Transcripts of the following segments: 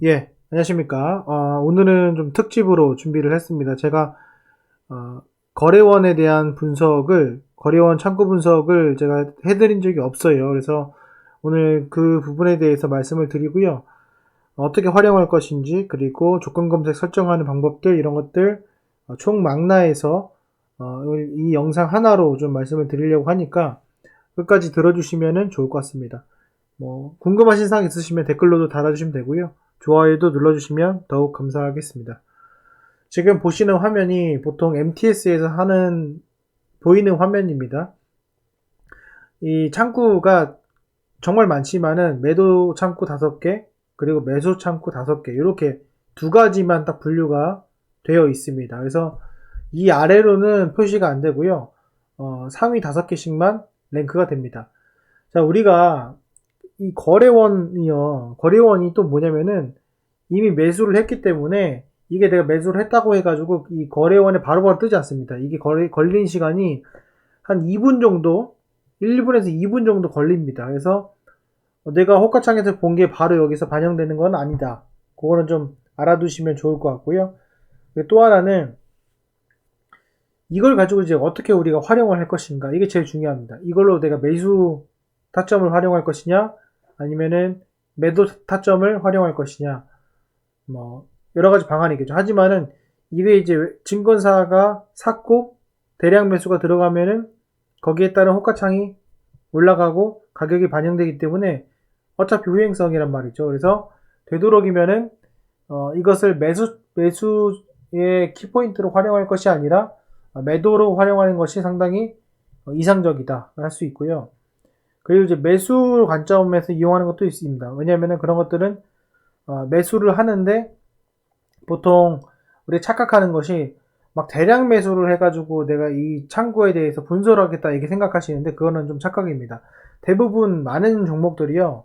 예, 안녕하십니까. 오늘은 좀 특집으로 준비를 했습니다. 제가, 어, 거래원에 대한 거래원 창구 분석을 제가 해드린 적이 없어요. 그래서 오늘 그 부분에 대해서 말씀을 드리고요. 어떻게 활용할 것인지, 그리고 조건 검색 설정하는 방법들, 이런 것들, 총망라해서, 이 영상 하나로 좀 말씀을 드리려고 하니까 끝까지 들어주시면 좋을 것 같습니다. 궁금하신 사항 있으시면 댓글로도 달아주시면 되고요. 좋아요도 눌러주시면 더욱 감사하겠습니다. 지금 보시는 화면이 보통 MTS에서 보이는 화면입니다. 이 창구가 정말 많지만은 매도 창구 5개, 그리고 매수 창구 5개, 이렇게 두 가지만 딱 분류가 되어 있습니다. 그래서 이 아래로는 표시가 안 되고요. 상위 5개씩만 랭크가 됩니다. 자, 우리가 거래원이 또 뭐냐면은 이미 매수를 했기 때문에 이게 내가 매수를 했다고 해가지고 이 거래원에 바로바로 뜨지 않습니다. 이게 걸린 시간이 한 2분 정도, 1분에서 2분 정도 걸립니다. 그래서 내가 호가창에서 본 게 바로 여기서 반영되는 건 아니다. 그거는 좀 알아두시면 좋을 것 같고요. 또 하나는 이걸 가지고 이제 어떻게 우리가 활용을 할 것인가. 이게 제일 중요합니다. 이걸로 내가 매수 타점을 활용할 것이냐, 아니면은 매도 타점을 활용할 것이냐, 여러 가지 방안이겠죠. 하지만은 이게 이제 증권사가 샀고 대량 매수가 들어가면은 거기에 따른 호가창이 올라가고 가격이 반영되기 때문에 어차피 후행성이란 말이죠. 그래서 되도록이면은 이것을 매수의 키포인트로 활용할 것이 아니라 매도로 활용하는 것이 상당히 이상적이다 할 수 있고요. 그리고 이제 매수 관점에서 이용하는 것도 있습니다. 왜냐하면 그런 것들은 매수를 하는데 보통 우리 착각하는 것이 막 대량 매수를 해가지고 내가 이 창구에 대해서 분석을 하겠다 이렇게 생각하시는데 그거는 좀 착각입니다. 대부분 많은 종목들이요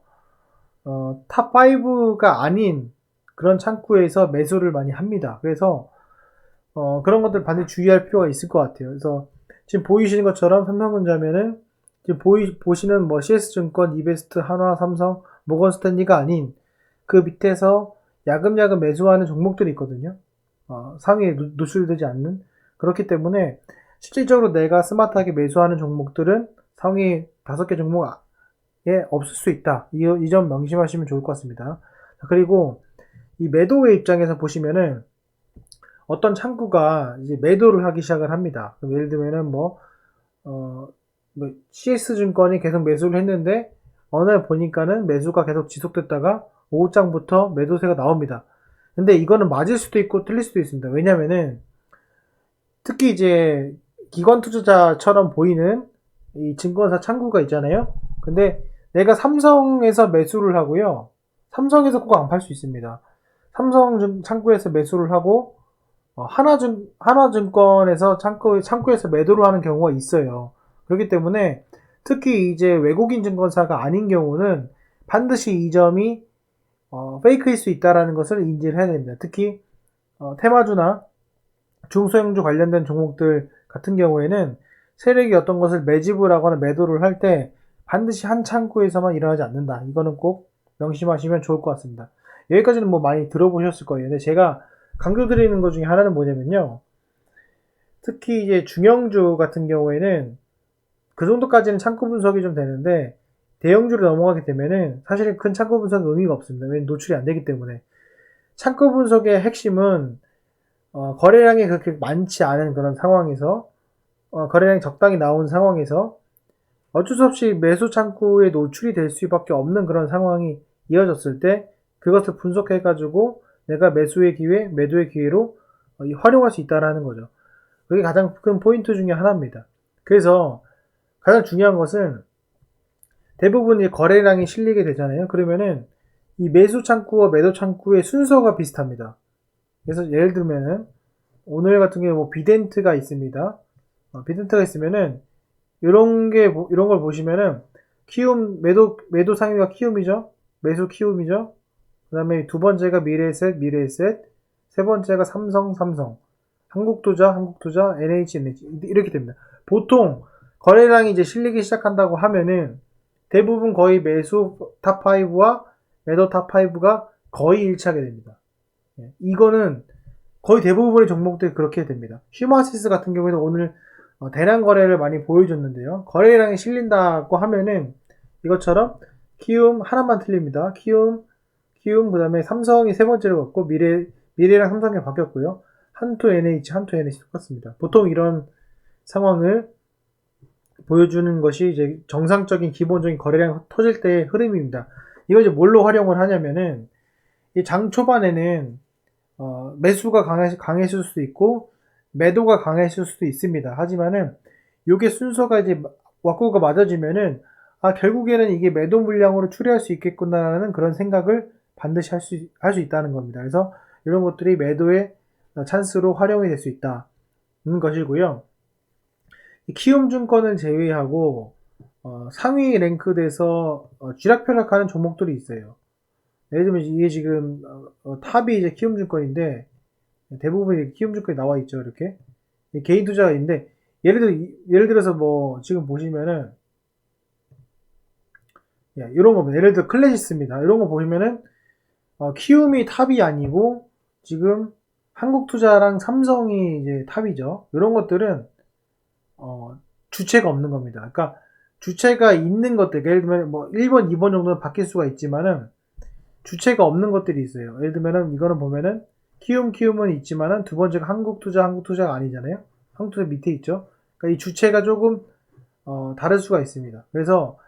탑5가 아닌 그런 창구에서 매수를 많이 합니다. 그래서 그런 것들 반드시 주의할 필요가 있을 것 같아요. 그래서 지금 보이시는 것처럼 삼성전자면은 지금 보시는 뭐 CS증권, 이베스트, 한화, 삼성, 모건스탠리가 아닌 그 밑에서 야금야금 매수하는 종목들이 있거든요. 상위에 노출되지 않는. 그렇기 때문에 실질적으로 내가 스마트하게 매수하는 종목들은 상위 5개 종목에 없을 수 있다. 이 점 명심하시면 좋을 것 같습니다. 그리고 이 매도의 입장에서 보시면은 어떤 창구가 이제 매도를 하기 시작을 합니다. 그럼 예를 들면은 CS증권이 계속 매수를 했는데 어느 날 보니까는 매수가 계속 지속됐다가 오후장부터 매도세가 나옵니다. 근데 이거는 맞을 수도 있고 틀릴 수도 있습니다. 왜냐면은 특히 이제 기관 투자자처럼 보이는 이 증권사 창구가 있잖아요. 근데 내가 삼성에서 매수를 하고요. 삼성에서 꼭 안 팔 수 있습니다. 삼성 창구에서 매수를 하고 하나증권에서 창구에서 매도를 하는 경우가 있어요. 그렇기 때문에 특히 이제 외국인 증권사가 아닌 경우는 반드시 이 점이 페이크일 수 있다는 것을 인지를 해야 됩니다. 특히 테마주나 중소형주 관련된 종목들 같은 경우에는 세력이 어떤 것을 매집을 하거나 매도를 할 때 반드시 한 창구에서만 일어나지 않는다. 이거는 꼭 명심하시면 좋을 것 같습니다. 여기까지는 뭐 많이 들어보셨을 거예요. 근데 제가 강조드리는 것 중에 하나는 뭐냐면요. 특히 이제 중형주 같은 경우에는 그 정도까지는 창구 분석이 좀 되는데 대형주로 넘어가게 되면은 사실은 큰 창구 분석이 의미가 없습니다. 왜냐면 노출이 안 되기 때문에. 창구 분석의 핵심은 거래량이 그렇게 많지 않은 그런 상황에서 거래량이 적당히 나온 상황에서 어쩔 수 없이 매수 창구에 노출이 될 수밖에 없는 그런 상황이 이어졌을 때 그것을 분석해 가지고 내가 매수의 기회, 매도의 기회로 활용할 수 있다라는 거죠. 그게 가장 큰 포인트 중에 하나입니다. 그래서 가장 중요한 것은 대부분 이 거래량이 실리게 되잖아요. 그러면은 이 매수 창구와 매도 창구의 순서가 비슷합니다. 그래서 예를 들면은 오늘 같은 경우 뭐 비덴트가 있습니다. 비덴트가 있으면은 이런 걸 보시면은 매도 상위가 키움이죠. 매수 키움이죠. 그 다음에 두 번째가 미래에셋, 세 번째가 삼성, 한국투자, NH 이렇게 됩니다. 보통 거래량이 이제 실리기 시작한다고 하면은 대부분 거의 매수 탑5와 매도 탑5가 거의 일치하게 됩니다. 이거는 거의 대부분의 종목들이 그렇게 됩니다. 휴마시스 같은 경우에는 오늘 대량 거래를 많이 보여줬는데요. 거래량이 실린다고 하면은 이것처럼 키움 하나만 틀립니다. 키움 그 다음에 삼성이 세 번째로 갔고 미래랑 삼성이 바뀌었고요. 한토 NH 똑같습니다. 보통 이런 상황을 보여주는 것이 이제 정상적인 기본적인 거래량 터질 때의 흐름입니다. 이걸 이제 뭘로 활용을 하냐면은 이 장 초반에는 매수가 강했을 수도 있고 매도가 강했을 수도 있습니다. 하지만은 요게 순서가 이제 왁구가 맞아지면은 결국에는 이게 매도 물량으로 추리할 수 있겠구나라는 그런 생각을 반드시 할 수 있다는 겁니다. 그래서 이런 것들이 매도의 찬스로 활용이 될 수 있다는 것이고요. 키움증권을 제외하고 상위 랭크돼서 쥐락펴락하는 종목들이 있어요. 예를 들면 이게 지금 탑이 이제 키움증권인데 대부분 키움증권이 나와 있죠. 이렇게 개인 투자가 있는데 예를 들어서 뭐 지금 보시면은 이런 겁니다. 예를 들어 클래시스입니다. 이런 거 보시면은 키움이 탑이 아니고 지금 한국투자랑 삼성이 이제 탑이죠. 이런 것들은 주체가 없는 겁니다. 그러니까 주체가 있는 것들, 예를 들면 뭐 1번, 2번 정도는 바뀔 수가 있지만은 주체가 없는 것들이 있어요. 예를 들면은 이거는 보면은 키움은 있지만은 두 번째가 한국투자가 아니잖아요. 한국투자 밑에 있죠. 그러니까 이 주체가 조금 다를 수가 있습니다. 그래서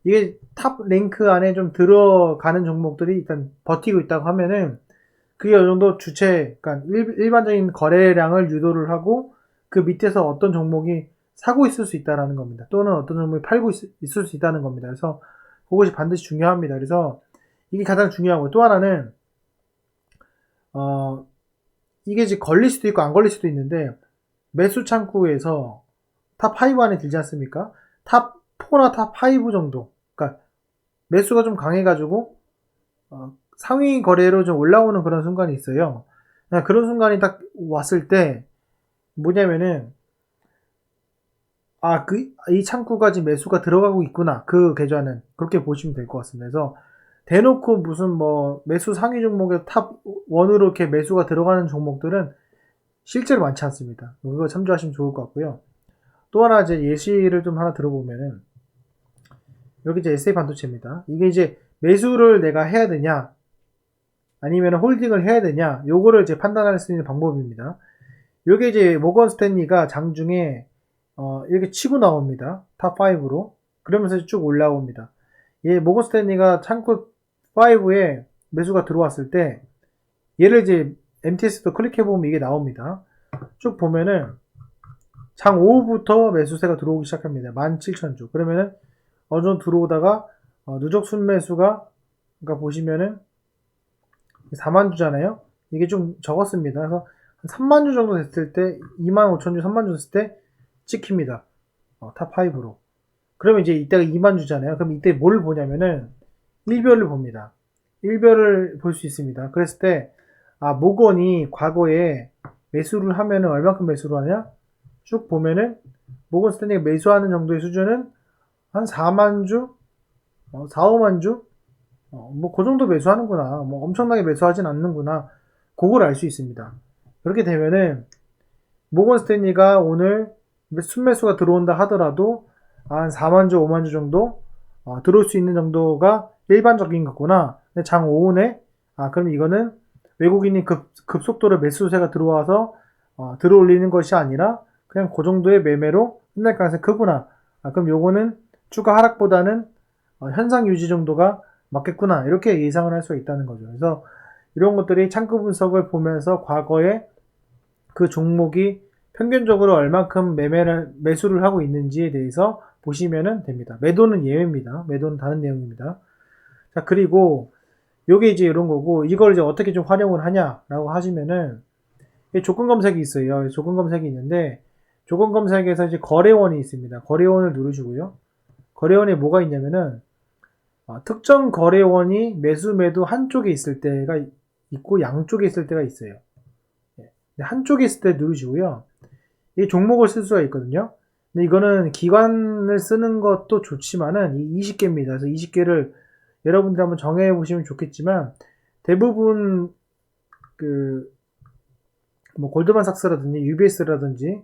이게 탑 랭크 안에 좀 들어가는 종목들이 일단 버티고 있다고 하면은 그게 어느 정도 그러니까 일반적인 거래량을 유도를 하고 그 밑에서 어떤 종목이 사고 있을 수 있다라는 겁니다. 또는 어떤 종목이 팔고 있을 수 있다는 겁니다. 그래서 그것이 반드시 중요합니다. 그래서 이게 가장 중요하고 또 하나는 이게 이제 걸릴 수도 있고 안 걸릴 수도 있는데 매수 창구에서 탑 5 안에 들지 않습니까? 탑 4나 탑 5 정도. 그러니까 매수가 좀 강해가지고 상위 거래로 좀 올라오는 그런 순간이 있어요. 그런 순간이 딱 왔을 때 뭐냐면은 이 창구가 지금 매수가 들어가고 있구나. 그 계좌는 그렇게 보시면 될 것 같습니다. 그래서 대놓고 무슨 뭐 매수 상위 종목에 탑 1으로 이렇게 매수가 들어가는 종목들은 실제로 많지 않습니다. 그거 참조하시면 좋을 것 같고요. 또 하나 이제 예시를 좀 하나 들어보면은 여기 이제 SA 반도체입니다. 이게 이제 매수를 내가 해야 되냐 아니면 홀딩을 해야 되냐 요거를 이제 판단할 수 있는 방법입니다. 요게 이제 모건 스탠리가 장중에 이렇게 치고 나옵니다. 탑 5로. 그러면서 쭉 올라옵니다. 모건 스탠리가 창구 5에 매수가 들어왔을 때 얘를 이제 MTS도 클릭해보면 이게 나옵니다. 쭉 보면은 장 5부터 매수세가 들어오기 시작합니다. 17,000주. 그러면은 어느 정도 들어오다가 누적 순매수가 그러니까 보시면은 4만 주잖아요. 이게 좀 적었습니다. 그래서 한 3만 주 정도 됐을 때 2만 5천 주, 3만 주 됐을 때 찍힙니다. 탑 5로. 그러면 이제 이때가 2만 주잖아요. 그럼 이때 뭘 보냐면은 일별을 봅니다. 일별을 볼 수 있습니다. 그랬을 때 모건이 과거에 매수를 하면은 얼마큼 매수를 하냐? 쭉 보면은 모건 스탠리가 매수하는 정도의 수준은 한 4만 주, 4, 5만 주, 뭐 그 정도 매수하는구나. 뭐 엄청나게 매수하진 않는구나. 그걸 알 수 있습니다. 그렇게 되면은 모건 스탠리가 오늘 순매수가 들어온다 하더라도 한 4만 주, 5만 주 정도 들어올 수 있는 정도가 일반적인 거구나. 근데 장 5분에 그럼 이거는 외국인이 급속도로 매수세가 들어와서 들어올리는 것이 아니라 그냥 그 정도의 매매로 끝날 가능성이 크구나. 그럼 요거는 추가 하락보다는 현상 유지 정도가 맞겠구나. 이렇게 예상을 할 수 있다는 거죠. 그래서 이런 것들이 창구 분석을 보면서 과거에 그 종목이 평균적으로 얼만큼 매수를 하고 있는지에 대해서 보시면 됩니다. 매도는 예외입니다. 매도는 다른 내용입니다. 자, 그리고 요게 이제 이런 거고, 이걸 이제 어떻게 좀 활용을 하냐라고 하시면은, 조건 검색이 있어요. 조건 검색이 있는데, 조건 검색에서 이제 거래원이 있습니다. 거래원을 누르시고요. 거래원에 뭐가 있냐면은, 특정 거래원이 매도 한쪽에 있을 때가 있고, 양쪽에 있을 때가 있어요. 한쪽에 있을 때 누르시고요. 이 종목을 쓸 수가 있거든요. 근데 이거는 기관을 쓰는 것도 좋지만은 이 20개입니다. 그래서 20개를 여러분들이 한번 정해 보시면 좋겠지만 대부분 뭐 골드만삭스라든지 UBS라든지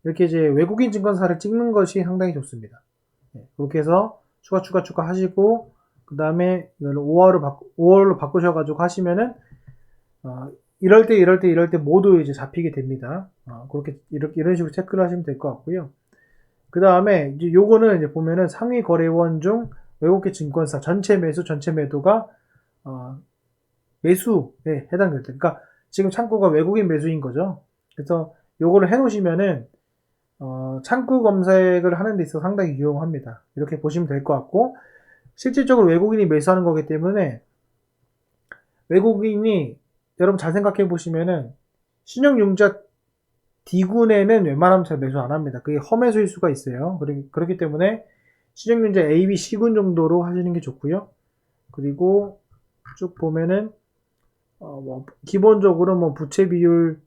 이렇게 이제 외국인 증권사를 찍는 것이 상당히 좋습니다. 그렇게 해서 추가 하시고 그 다음에 이걸 5월로 바꾸셔가지고 하시면은 이럴 때 모두 이제 잡히게 됩니다. 그렇게 이런 식으로 체크를 하시면 될 것 같고요. 그 다음에 이제 요거는 이제 보면은 상위 거래원 중 외국계 증권사 전체 매수 전체 매도가 매수에 해당될 때, 그러니까 지금 창구가 외국인 매수인 거죠. 그래서 요거를 해놓으시면은 창구 검색을 하는 데 있어서 상당히 유용합니다. 이렇게 보시면 될 것 같고, 실질적으로 외국인이 매수하는 거기 때문에 외국인이 여러분 잘 생각해 보시면은 신용융자 D군에는 웬만하면 잘 매수 안 합니다. 그게 허매수일 수가 있어요. 그렇기 때문에 신용융자 A, B, C군 정도로 하시는 게 좋고요. 그리고 쭉 보면은 뭐 기본적으로 뭐 부채 비율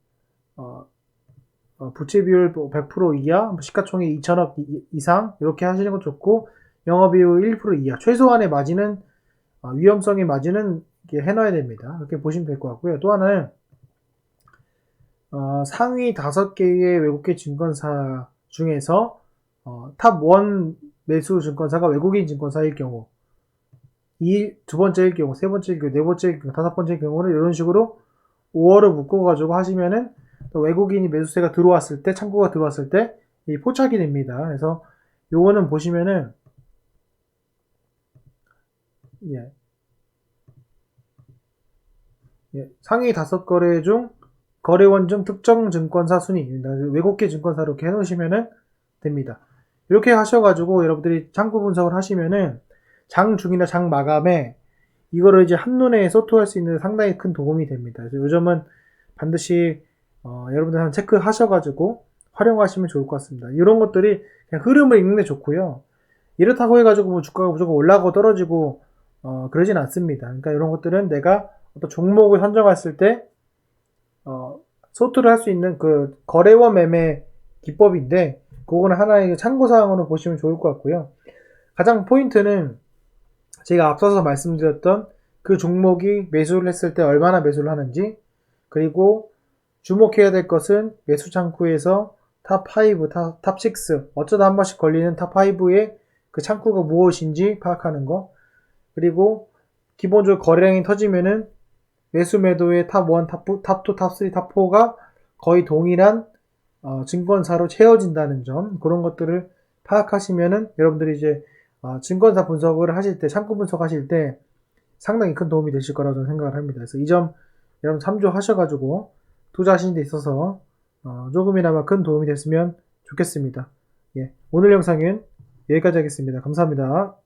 100% 이하, 시가총액 2천억 이상 이렇게 하시는 것도 좋고, 영업이익 1% 이하, 최소한의 마진은 위험성의 마진은 이렇게 해놔야 됩니다. 이렇게 보시면 될 것 같고요. 또 하나는 상위 5개의 외국계 증권사 중에서 탑1 매수 증권사가 외국인 증권사일 경우, 이 두 번째일 경우, 세 번째일 경우, 네 번째일 경우, 다섯 번째일 경우는 이런 식으로 5월을 묶어가지고 하시면은 외국인이 매수세가 들어왔을 때, 창구가 들어왔을 때 이 포착이 됩니다. 그래서 요거는 보시면은 상위 5거래 중 거래원 중 특정 증권사 순위, 외국계 증권사로 이렇게 해놓으시면은 됩니다. 이렇게 하셔가지고 여러분들이 창구 분석을 하시면은 장 중이나 장 마감에 이거를 이제 한눈에 소토할 수 있는 상당히 큰 도움이 됩니다. 그래서 요점은 반드시 여러분들 한번 체크하셔가지고 활용하시면 좋을 것 같습니다. 이런 것들이 그냥 흐름을 읽는 데 좋고요. 이렇다고 해가지고 뭐 주가가 무조건 올라가고 떨어지고 그러진 않습니다. 그러니까 이런 것들은 내가 어떤 종목을 선정했을 때 소트를 할 수 있는 그 거래원 매매 기법인데, 그거는 하나의 참고사항으로 보시면 좋을 것 같고요. 가장 포인트는 제가 앞서서 말씀드렸던 그 종목이 매수를 했을 때 얼마나 매수를 하는지, 그리고 주목해야 될 것은 매수 창구에서 탑5, 탑6, 어쩌다 한 번씩 걸리는 탑5의 그 창구가 무엇인지 파악하는 거, 그리고 기본적으로 거래량이 터지면은 매수 매도의 탑1, 탑2, 탑3, 탑4가 거의 동일한 증권사로 채워진다는 점, 그런 것들을 파악하시면은 여러분들이 이제 증권사 분석을 하실 때, 창구 분석하실 때 상당히 큰 도움이 되실 거라고 저는 생각을 합니다. 그래서 이 점 여러분 참조하셔가지고 투자하시는 데 있어서 조금이나마 큰 도움이 됐으면 좋겠습니다. 오늘 영상은 여기까지 하겠습니다. 감사합니다.